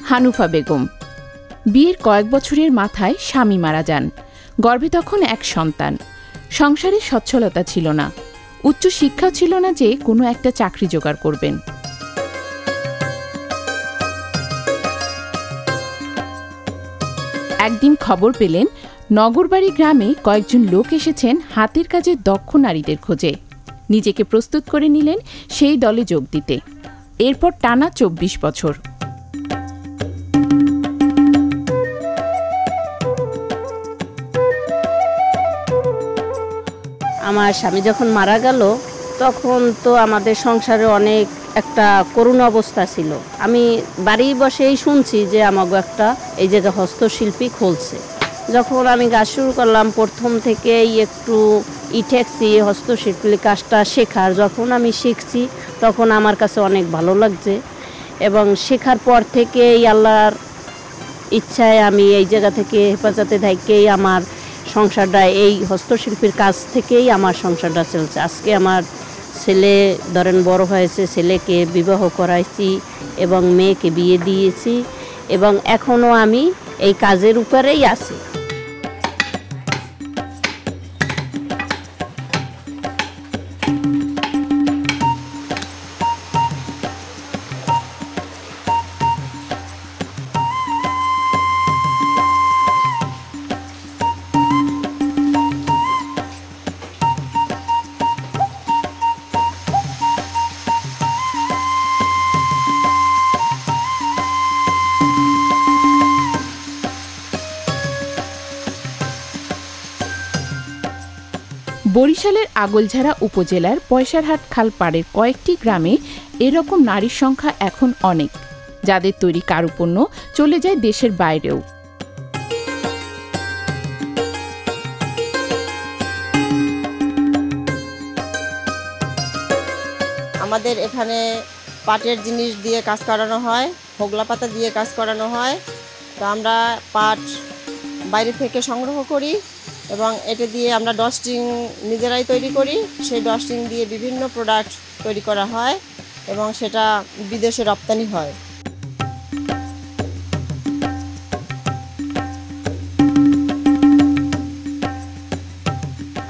হানুফা বেগম। বিয়ের কয়েক বছরের মাথায় স্বামী মারা যান। গর্ভে তখন এক সন্তান। সংসারে সচ্ছলতা ছিল না, উচ্চ শিক্ষাও ছিল না যে কোনো একটা চাকরি জোগাড় করবেন। একদিন খবর পেলেন নগরবাড়ি গ্রামে কয়েকজন লোক এসেছেন হাতের কাজে দক্ষ নারীদের খোঁজে। নিজেকে প্রস্তুত করে নিলেন সেই দলে যোগ দিতে। এরপর টানা ২৪ বছর। আমার স্বামী যখন মারা গেল তখন তো আমাদের সংসারে অনেক একটা করুণ অবস্থা ছিল। আমি বাড়ি বসেই শুনছি যে আমাকে একটা এই জায়গায় হস্তশিল্পী খুলছে। যখন আমি কাজ শুরু করলাম প্রথম থেকেই একটু ঠেকছি হস্তশিল্পী কাজটা শেখার। যখন আমি শিখছি তখন আমার কাছে অনেক ভালো লাগছে এবং শেখার পর থেকেই আল্লাহর ইচ্ছায় আমি এই জায়গা থেকে হেফাজতে থেকেই আমার সংসারটা এই হস্তশিল্পীর কাজ থেকেই আমার সংসারটা চলছে। আজকে আমার ছেলে ধরেন বড় হয়েছে, ছেলেকে বিবাহ করাইছি এবং মেয়েকে বিয়ে দিয়েছি এবং এখনও আমি এই কাজের উপরেই আছি। বরিশালের আগলঝাড়া উপজেলার পয়সারহাট খাল পাড়ের কয়েকটি গ্রামে এরকম নারীর সংখ্যা এখন অনেক, যাদের তৈরি কারুপণ্য চলে যায় দেশের বাইরেও। আমাদের এখানে পাটের জিনিস দিয়ে কাজ করানো হয়, হোগলা পাতা দিয়ে কাজ করানো হয়। তো আমরা পাট বাইরে থেকে সংগ্রহ করি এবং এটা দিয়ে আমরা ডস্টিং নিজেরাই তৈরি করি। সেই ডস্টিং দিয়ে বিভিন্ন প্রোডাক্ট তৈরি করা হয় এবং সেটা বিদেশে রপ্তানি হয়।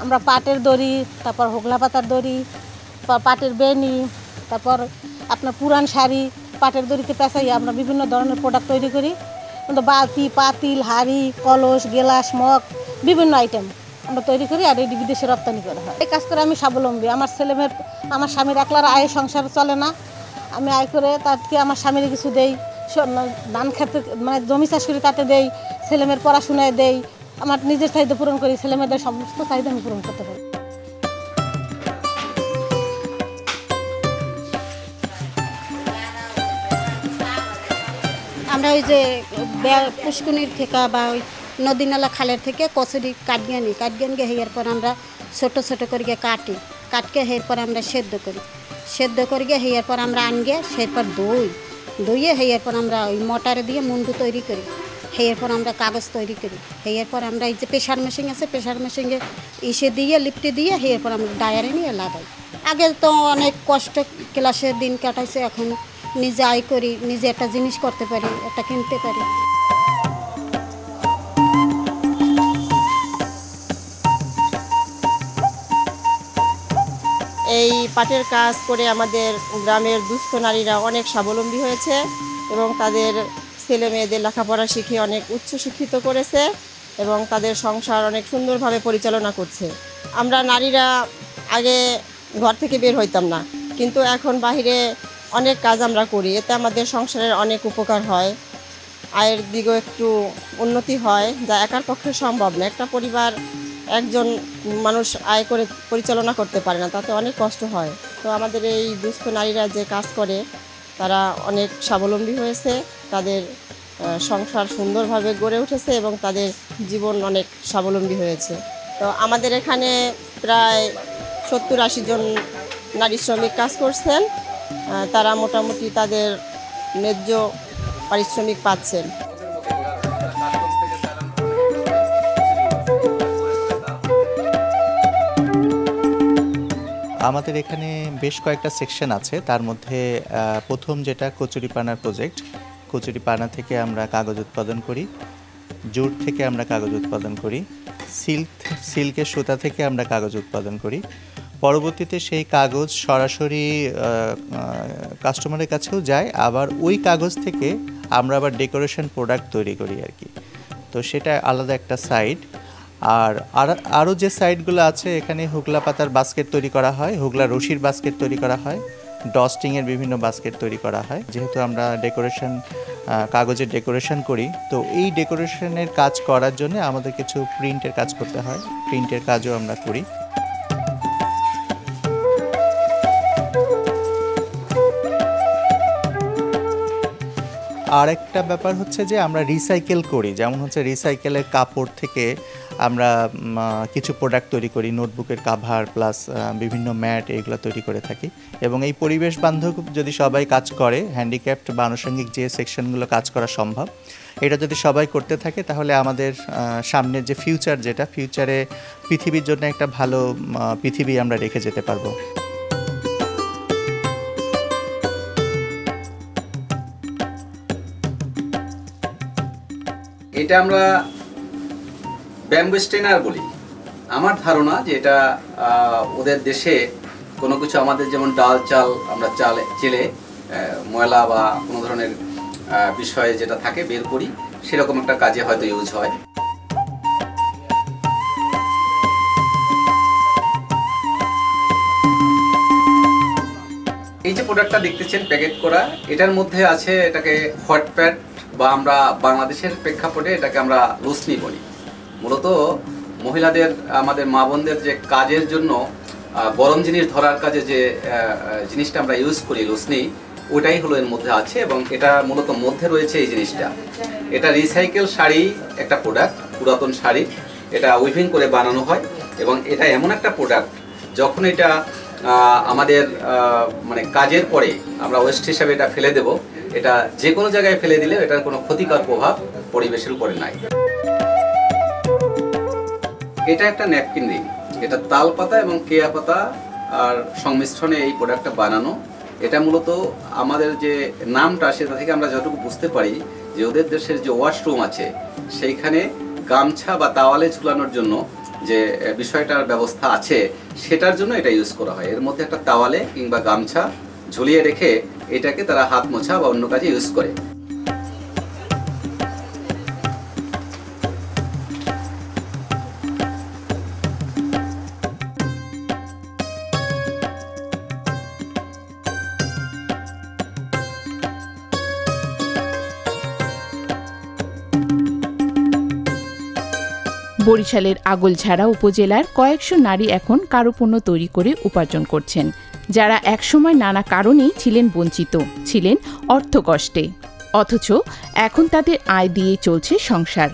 আমরা পাটের দড়ি, তারপর হোগলা পাতার দড়ি, পাটের বেনি, তারপর আপনার পুরান শাড়ি পাটের দড়িতে পেঁচাই আমরা বিভিন্ন ধরনের প্রোডাক্ট তৈরি করি। বালতি, পাতিল, হাঁড়ি, কলস, গেলাস, মগ বিভিন্ন আইটেম আমরা তৈরি করি আর এটি বিদেশে রপ্তানি করা হয়। এই কাজ করে আমি স্বাবলম্বী। আমার ছেলেমেয়ের, আমার স্বামীর একলার আয় সংসার চলে না। আমি আয় করে তাকে আমার স্বামীর কিছু দেই, ধান খেতে মানে জমি চাষ করি তাতে দেই, ছেলেমেয়ের পড়াশোনায় দেই, আমার নিজের চাহিদা পূরণ করি, ছেলেমেয়েদের সমস্ত চাহিদা আমি পূরণ করতে পারি। আমরা ওই যে পুষ্কুনির থেকে বা ওই নদী নালা খালের থেকে কচুরি কাটিয়ে নিই, কাটিয়ে নিয়ে হেয়ার পর আমরা ছোটো ছোটো করিয়ে কাটকে হেয়ার পর আমরা সেদ্ধ করিয়ে হেয়ার পর আমরা আনগে সেরপর দইয়ে হেয়ার পর আমরা ওই মোটরে দিয়ে মুন্ডু তৈরি করি। হেয়ার পর আমরা কাগজ তৈরি করি। হেয়ার পর আমরা এই যে প্রেশার মেশিন আছে, প্রেশার মেশিনে ইসে দিয়ে লিপটে দিয়ে হেয়ার পর আমরা ডায়ারে নিয়ে লাগাই। আগে তো অনেক কষ্ট ক্লাসের দিন কাটাইছে, এখন নিজে আয় করি, নিজে একটা জিনিস করতে পারি, একটা কিনতে পারি। এই পাটের কাজ করে আমাদের গ্রামের দুস্থ নারীরা অনেক স্বাবলম্বী হয়েছে এবং তাদের ছেলে মেয়েদের লেখাপড়া শিখে অনেক উচ্চশিক্ষিত করেছে এবং তাদের সংসার অনেক সুন্দরভাবে পরিচালনা করছে। আমরা নারীরা আগে ঘর থেকে বের হইতাম না, কিন্তু এখন বাহিরে অনেক কাজ আমরা করি। এতে আমাদের সংসারের অনেক উপকার হয়, আয়ের দিকেও একটু উন্নতি হয়, যা একার পক্ষে সম্ভব না। একটা পরিবার একজন মানুষ আয় করে পরিচালনা করতে পারে না, তাতে অনেক কষ্ট হয়। তো আমাদের এই দুস্থ নারীরা যে কাজ করে তারা অনেক স্বাবলম্বী হয়েছে, তাদের সংসার সুন্দরভাবে গড়ে উঠেছে এবং তাদের জীবন অনেক স্বাবলম্বী হয়েছে। তো আমাদের এখানে প্রায় 70-80 জন নারী শ্রমিক কাজ করছেন। তারা মোটামুটি তাদের ন্যায্য পারিশ্রমিক পাচ্ছেন। আমাদের এখানে বেশ কয়েকটা সেকশন আছে, তার মধ্যে প্রথম যেটা কচুরিপানার প্রজেক্ট। কচুরি পানা থেকে আমরা কাগজ উৎপাদন করি, জুট থেকে আমরা কাগজ উৎপাদন করি, সিল্কের সুতা থেকে আমরা কাগজ উৎপাদন করি। পরবর্তীতে সেই কাগজ সরাসরি কাস্টমারের কাছেও যায়, আবার ওই কাগজ থেকে আমরা আবার ডেকোরেশন প্রোডাক্ট তৈরি করি আর কি। তো সেটা আলাদা একটা সাইড। আর আরও যে সাইডগুলো আছে, এখানে হুগলা পাতার বাস্কেট তৈরি করা হয়, হুগলা রশির বাস্কেট তৈরি করা হয়, ডস্টিংয়ের বিভিন্ন বাস্কেট তৈরি করা হয়। যেহেতু আমরা কাগজের ডেকোরেশন করি, তো এই ডেকোরেশনের কাজ করার জন্য আমাদের কিছু প্রিন্টের কাজ করতে হয়, প্রিন্টের কাজও আমরা করি। আর একটা ব্যাপার হচ্ছে যে আমরা রিসাইকেল করি, যেমন হচ্ছে রিসাইকেলের কাপড় থেকে আমরা কিছু প্রোডাক্ট তৈরি করি, নোটবুকের কাভার প্লাস বিভিন্ন ম্যাট, এইগুলো তৈরি করে থাকি। এবং এই পরিবেশ বান্ধব যদি সবাই কাজ করে, হ্যান্ডিক্যাপড বা আনুষঙ্গিক যে সেকশনগুলো কাজ করা সম্ভব, এটা যদি সবাই করতে থাকে, তাহলে আমাদের সামনের যে ফিউচারে পৃথিবীর জন্য একটা ভালো পৃথিবী আমরা রেখে যেতে পারবো। এটা আমরা ব্যাম্বু স্টেনার বলি। আমার ধারণা যে এটা ওদের দেশে কোনো কিছু আমাদের যেমন ডাল চাল আমরা চেলে ময়লা বা কোনো ধরনের বিষয়ে যেটা থাকে বের করি, সেরকম একটা কাজে হয়তো ইউজ হয়। এই যে প্রোডাক্টটা দেখতেছেন প্যাকেট করা, এটার মধ্যে আছে এটাকে হট প্যাড বা আমরা বাংলাদেশের প্রেক্ষাপটে এটাকে আমরা লুসনি বলি। মূলত মহিলাদের, আমাদের মা বোনদের যে কাজের জন্য গরম জিনিস ধরার কাজে যে জিনিসটা আমরা ইউজ করি লুসনি, ওটাই হলো এর মধ্যে আছে। এবং এটা মূলত মধ্যে রয়েছে এই জিনিসটা। এটা রিসাইকেল শাড়ি একটা প্রোডাক্ট, পুরাতন শাড়ি, এটা উইভিং করে বানানো হয়। এবং এটা এমন একটা প্রোডাক্ট, যখন এটা আমাদের মানে কাজের পরে আমরা ওয়েস্ট হিসাবে এটা ফেলে দেব, এটা যে কোনো জায়গায় ফেলে দিলে এটার কোনো ক্ষতিকর প্রভাব পরিবেশের উপরে নাই। এটা একটা ন্যাপকিন রিং, এটা তাল পাতা এবং কেয়া পাতা আর সংমিশ্রণে এই প্রোডাক্টটা বানানো। এটা মূলত আমাদের যে নামটা, সেটা থেকে আমরা যতটুকু বুঝতে পারি যে ওদের দেশের যে ওয়াশরুম আছে, সেইখানে গামছা বা তাওয়ালে ঝুলানোর জন্য যে বিষয়টার ব্যবস্থা আছে, সেটার জন্য এটা ইউজ করা হয়। এর মধ্যে একটা তাওয়ালে কিংবা গামছা ঝুলিয়ে রেখে এটাকে তারা হাত মোছা বা অন্য কাজে ইউজ করে। বরিশালের আগলঝাড়া উপজেলার কয়েকশো নারী এখন কারুপণ্য তৈরি করে উপার্জন করছেন, যারা একসময় নানা কারণেই ছিলেন বঞ্চিত, ছিলেন অর্থকষ্টে। অথচ এখন তাদের আয় দিয়েই চলছে সংসার,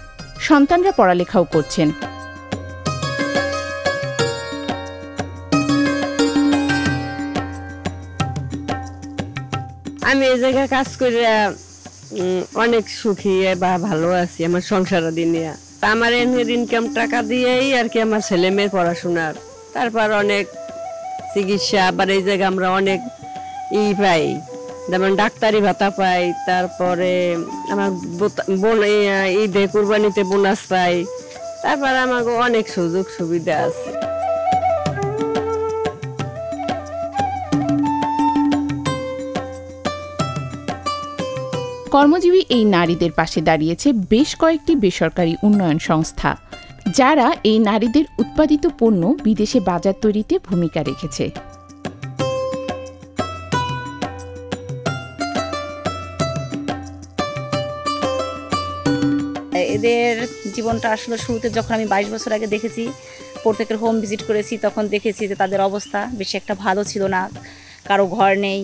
সন্তানরা পড়ালেখাও করছেন। আমি এই জায়গায় কাজ করে অনেক সুখী বা ভালো আছি আমার সংসার দিনিয়া। আমার ইনকাম টাকা দিয়েই আর কি আমার ছেলে মেয়ের পড়াশোনার, তারপর অনেক চিকিৎসা, আবার এই জায়গায় আমরা অনেক পাই, যেমন ডাক্তারি ভাতা পাই, তারপরে আমার ঈদে কুরবানিতে বোনাস পাই, তারপর আমার অনেক সুযোগ সুবিধা আছে। কর্মজীবী এই নারীদের পাশে দাঁড়িয়েছে বেশ কয়েকটি বেসরকারি উন্নয়ন সংস্থা, যারা এই নারীদের উৎপাদিত পণ্য বিদেশে বাজার তৈরিতে ভূমিকা রেখেছে। এদের জীবনটা আসলে শুরুতে যখন আমি 22 বছর আগে দেখেছি, প্রত্যেকের হোম ভিজিট করেছি, তখন দেখেছি যে তাদের অবস্থা বেশি একটা ভালো ছিল না, কারো ঘর নেই।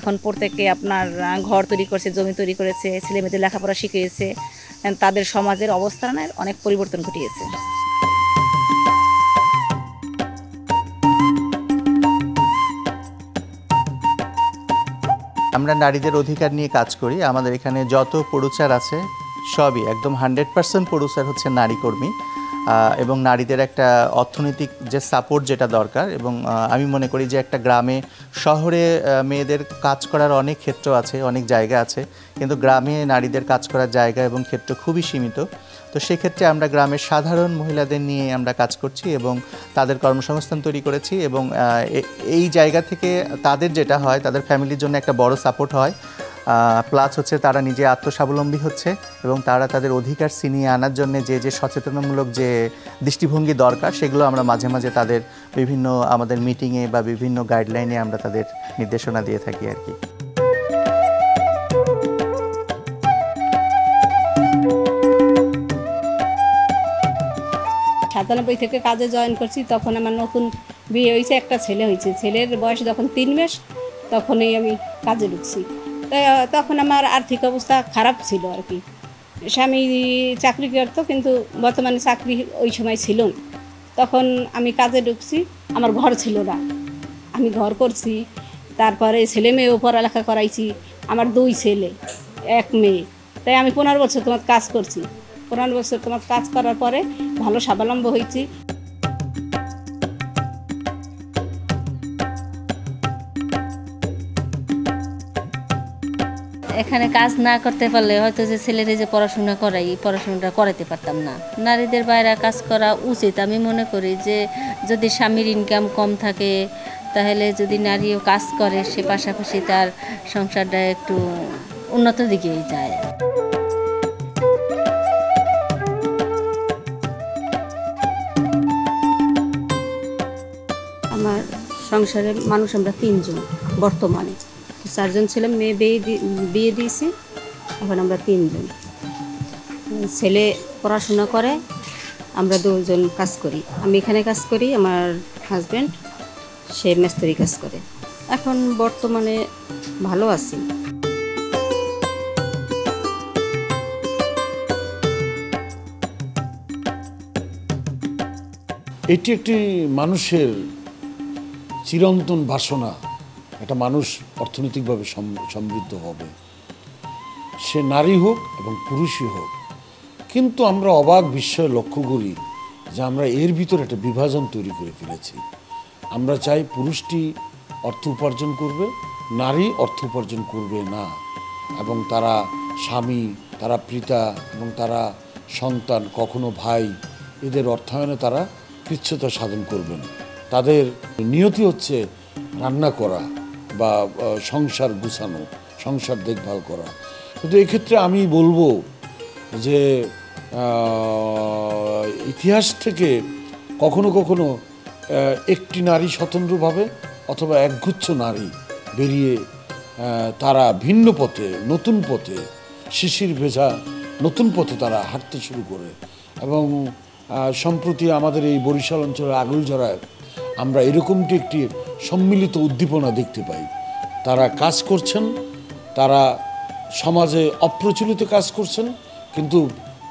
এখন প্রত্যেকে আপনার ঘর তৈরি করছে, জমি তৈরি করেছে, ছেলেমেয়েদের লেখাপড়া শিখিয়েছে, তাদের সমাজের অবস্থানের অনেক পরিবর্তন ঘটিয়েছে। আমরা নারীদের অধিকার নিয়ে কাজ করি। আমাদের এখানে যত প্রোডিউসার আছে সবই একদম 100% প্রোডিউসার হচ্ছে নারী কর্মী। এবং নারীদের একটা অর্থনৈতিক যে সাপোর্ট যেটা দরকার, এবং আমি মনে করি যে একটা গ্রামে শহরে মেয়েদের কাজ করার অনেক ক্ষেত্র আছে, অনেক জায়গা আছে, কিন্তু গ্রামে নারীদের কাজ করার জায়গা এবং ক্ষেত্র খুবই সীমিত। তো সেক্ষেত্রে আমরা গ্রামের সাধারণ মহিলাদের নিয়ে আমরা কাজ করছি এবং তাদের কর্মসংস্থান তৈরি করেছি, এবং এই জায়গা থেকে তাদের যেটা হয়, তাদের ফ্যামিলির জন্য একটা বড় সাপোর্ট হয়, প্লাস হচ্ছে তারা নিজে আত্মস্বাবলম্বী হচ্ছে এবং তারা তাদের অধিকার ছিনিয়ে আনার জন্য যে সচেতনমূলক যে দৃষ্টিভঙ্গি দরকার, সেগুলো আমরা মাঝে মাঝে তাদের বিভিন্ন আমাদের মিটিংয়ে বা বিভিন্ন গাইডলাইনে আমরা তাদের নির্দেশনা দিয়ে থাকি আর কি। 97 থেকে কাজে জয়েন করছি, তখন আমার নতুন বিয়ে হয়েছে, একটা ছেলে হয়েছে। ছেলের বয়স যখন 3 মাস তখনই আমি কাজে ঢুকছি। তখন আমার আর্থিক অবস্থা খারাপ ছিল আর কি। স্বামী চাকরি করতো, কিন্তু বর্তমানে চাকরি ওই সময় ছিল না। তখন আমি কাজে ঢুকছি, আমার ঘর ছিল না, আমি ঘর করছি। তারপরে ছেলে মেয়েও পড়ালেখা করাইছি, আমার 2 ছেলে 1 মেয়ে। তাই আমি 15 বছর তোমার কাজ করছি। 15 বছর তোমার কাজ করার পরে ভালো স্বাবলম্বী হয়েছি। এখানে কাজ না করতে পারলে হয়তো যে ছেলেরা যে পড়াশোনা করাই, পড়াশোনাটা করাতে পারতাম না। নারীদের বাইরে কাজ করা উচিত। আমি মনে করি যে যদি স্বামীর ইনকাম কম থাকে, তাহলে যদি নারীও কাজ করে, সে পাশাপাশি তার সংসারটা একটু উন্নত দিকেই যায়। আমার সংসারের মানুষ আমরা 3 জন, বর্তমানে 4 জন ছিলাম, মেয়ে বিয়ে দিয়েছি, এখন আমরা 3 জন। ছেলে পড়াশোনা করে, আমরা 2 জন কাজ করি। আমি এখানে কাজ করি, আমার হাজব্যান্ড সে মিস্ত্রি কাজ করে। এখন বর্তমানে ভালো আছি। এটি একটি মানুষের চিরন্তন বাসনা, একটা মানুষ অর্থনৈতিকভাবে সমৃদ্ধ হবে, সে নারী হোক এবং পুরুষই হোক। কিন্তু আমরা অবাক বিস্ময়ে লক্ষ্য করি যে আমরা এর ভিতরে একটা বিভাজন তৈরি করে ফেলেছি। আমরা চাই পুরুষটি অর্থ উপার্জন করবে, নারী অর্থ উপার্জন করবে না, এবং তারা স্বামী, তারা পিতা এবং তারা সন্তান, কখনো ভাই, এদের অর্থায়নে তারা কৃচ্ছতা সাধন করবেন। তাদের নিয়তি হচ্ছে রান্না করা বা সংসার গুছানো, সংসার দেখভাল করা। কিন্তু এক্ষেত্রে আমি বলবো যে ইতিহাস থেকে কখনো কখনো একটি নারী স্বতন্ত্রভাবে অথবা একগুচ্ছ নারী বেরিয়ে তারা ভিন্ন পথে, নতুন পথে, শিশির ভেজা নতুন পথে তারা হাঁটতে শুরু করে। এবং সম্প্রতি আমাদের এই বরিশাল অঞ্চলের আগলঝরায় আমরা এরকমটি একটি সম্মিলিত উদ্দীপনা দেখতে পাই। তারা কাজ করছেন, তারা সমাজে অপ্রচলিত কাজ করছেন, কিন্তু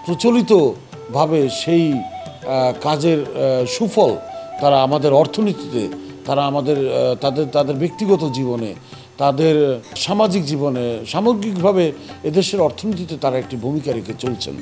প্রচলিতভাবে সেই কাজের সুফল তারা আমাদের অর্থনীতিতে, তারা আমাদের তাদের ব্যক্তিগত জীবনে, তাদের সামাজিক জীবনে, সামগ্রিকভাবে এদেশের অর্থনীতিতে তারা একটি ভূমিকা রেখে চলছেন।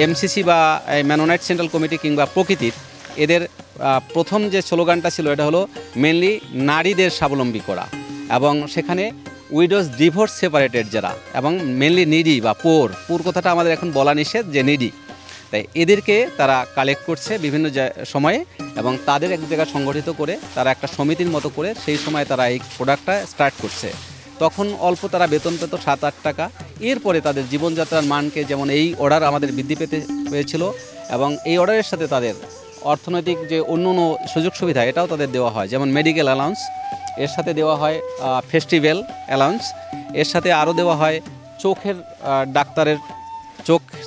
এমসিসি বা ম্যানোনাইট সেন্ট্রাল কমিটি কিংবা প্রকৃতির এদের প্রথম যে স্লোগানটা ছিল এটা হলো মেনলি নারীদের স্বাবলম্বী করা, এবং সেখানে উইডোজ ডিভোর্স সেপারেটেড যারা, এবং মেনলি নিডি বা পোর কথাটা আমাদের এখন বলা নিষেধ যে নিডি, তাই এদেরকে তারা কালেক্ট করছে বিভিন্ন সময়ে এবং তাদের এক জায়গায় সংগঠিত করে তারা একটা সমিতির মতো করে সেই সময় তারা এই প্রোডাক্টটা স্টার্ট করছে। তখন অল্প তারা বেতন পেত 7-8 টাকা। এরপরে তাদের জীবনযাত্রার মানকে, যেমন এই অর্ডার আমাদের বৃদ্ধি পেতে পেয়েছিল এবং এই অর্ডারের সাথে তাদের অর্থনৈতিক যে অন্য সুযোগ সুবিধা এটাও তাদের দেওয়া হয়, যেমন মেডিকেল অ্যালাউন্স, এর সাথে দেওয়া হয় ফেস্টিভ্যাল অ্যালাউন্স, এর সাথে আরও দেওয়া হয়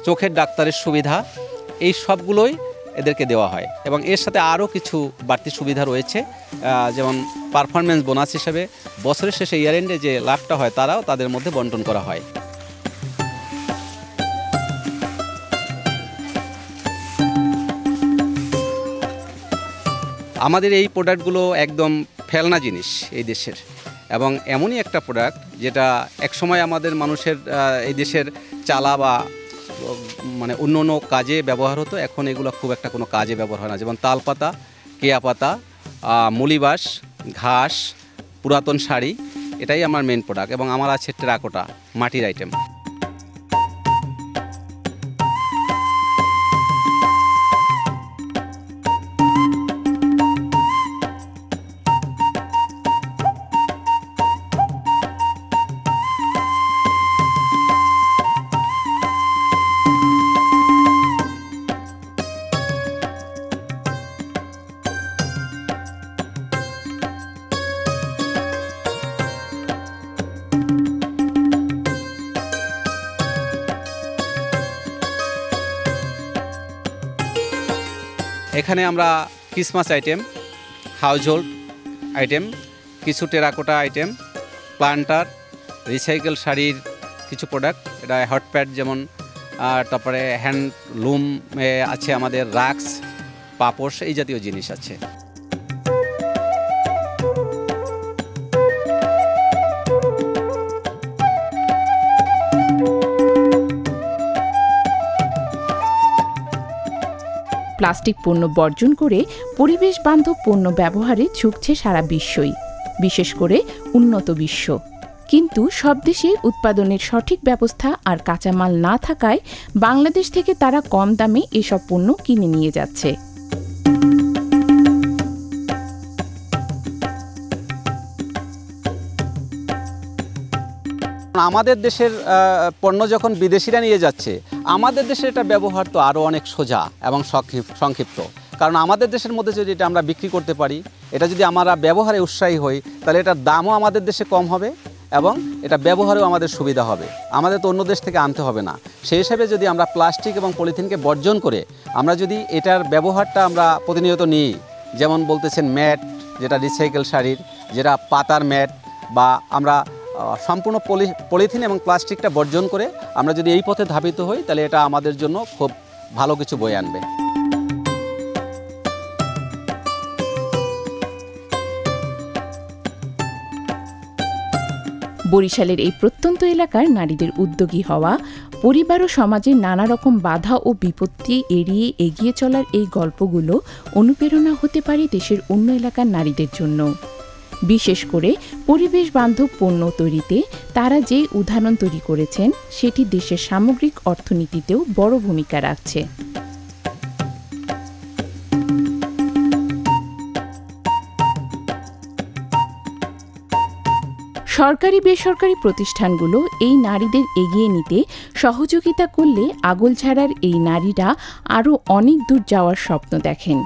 চোখের ডাক্তারের সুবিধা। এই সবগুলোই এদেরকে দেওয়া হয় এবং এর সাথে আরও কিছু বাড়তি সুবিধা রয়েছে, যেমন পারফরমেন্স বোনাস হিসেবে বছরের শেষে ইয়ার এন্ডে যে লাভটা হয় তারাও তাদের মধ্যে বন্টন করা হয়। আমাদের এই প্রোডাক্টগুলো একদম ফেলনা জিনিস এই দেশের, এবং এমনই একটা প্রোডাক্ট যেটা একসময় আমাদের মানুষের এই দেশের চালা বা মানে অন্য অন্য কাজে ব্যবহার হতো, এখন এগুলো খুব একটা কোনো কাজে ব্যবহার হয় না। যেমন তালপাতা, কেয়া পাতা, মলিবাস, ঘাস, পুরাতন শাড়ি, এটাই আমার মেন প্রোডাক্ট। এবং আমার আছে টেরাকোটা, মাটির আইটেম। এখানে আমরা ক্রিসমাস আইটেম, হাউজহোল্ড আইটেম, কিছু টেরাকোটা আইটেম, প্লান্টার, রিসাইকেল শাড়ির কিছু প্রোডাক্ট, এটা হটপ্যাড যেমন, তারপরে হ্যান্ডলুম আছে, আমাদের রাক্স, পাপোশ, এই জাতীয় জিনিস আছে। প্লাস্টিক পণ্য বর্জন করে পরিবেশ বান্ধব পণ্য ব্যবহারে ঝুঁকছে সারা বিশ্বই, বিশেষ করে উন্নত বিশ্ব। কিন্তু সব দেশে উৎপাদনের সঠিক ব্যবস্থা আর কাঁচামাল না থাকায় বাংলাদেশ থেকে তারা কম দামে এসব পণ্য কিনে নিয়ে যাচ্ছে। আমাদের দেশের পণ্য যখন বিদেশিরা নিয়ে যাচ্ছে, আমাদের দেশের এটা ব্যবহার তো আরও অনেক সোজা এবং সংক্ষিপ্ত। কারণ আমাদের দেশের মধ্যে যদি এটা আমরা বিক্রি করতে পারি, এটা যদি আমরা ব্যবহারে উৎসাহী হই, তাহলে এটার দামও আমাদের দেশে কম হবে এবং এটা ব্যবহারেও আমাদের সুবিধা হবে। আমাদের তো অন্য দেশ থেকে আনতে হবে না। সেই হিসাবে যদি আমরা প্লাস্টিক এবং পলিথিনকে বর্জন করে আমরা যদি এটার ব্যবহারটা আমরা প্রতিনিয়ত নিই, যেমন বলতেছেন ম্যাট, যেটা রিসাইকেল শাড়ির, যেটা পাতার ম্যাট, বা আমরা সম্পূর্ণ পলিথিন এবং প্লাস্টিকটা বর্জন করে আমরা যদি এই পথে ধাবিত হই, তাহলে এটা আমাদের জন্য খুব ভালো কিছু বয়ে আনবে। বরিশালের এই প্রত্যন্ত এলাকার নারীদের উদ্যোগী হওয়া, পরিবার ও সমাজের নানা রকম বাধা ও বিপত্তি এড়িয়ে এগিয়ে চলার এই গল্পগুলো অনুপ্রেরণা হতে পারে দেশের অন্য এলাকার নারীদের জন্য। বিশেষ করে পরিবেশ বান্ধব পণ্য তৈরিতে তারা যে উদাহরণ তৈরি করেছেন, সেটি দেশের সামগ্রিক অর্থনীতিতেও বড় ভূমিকা রাখছে। সরকারি বেসরকারি প্রতিষ্ঠানগুলো এই নারীদের এগিয়ে নিতে সহযোগিতা করলে আগলঝাড়ার এই নারীরা আরও অনেক দূর যাওয়ার স্বপ্ন দেখেন।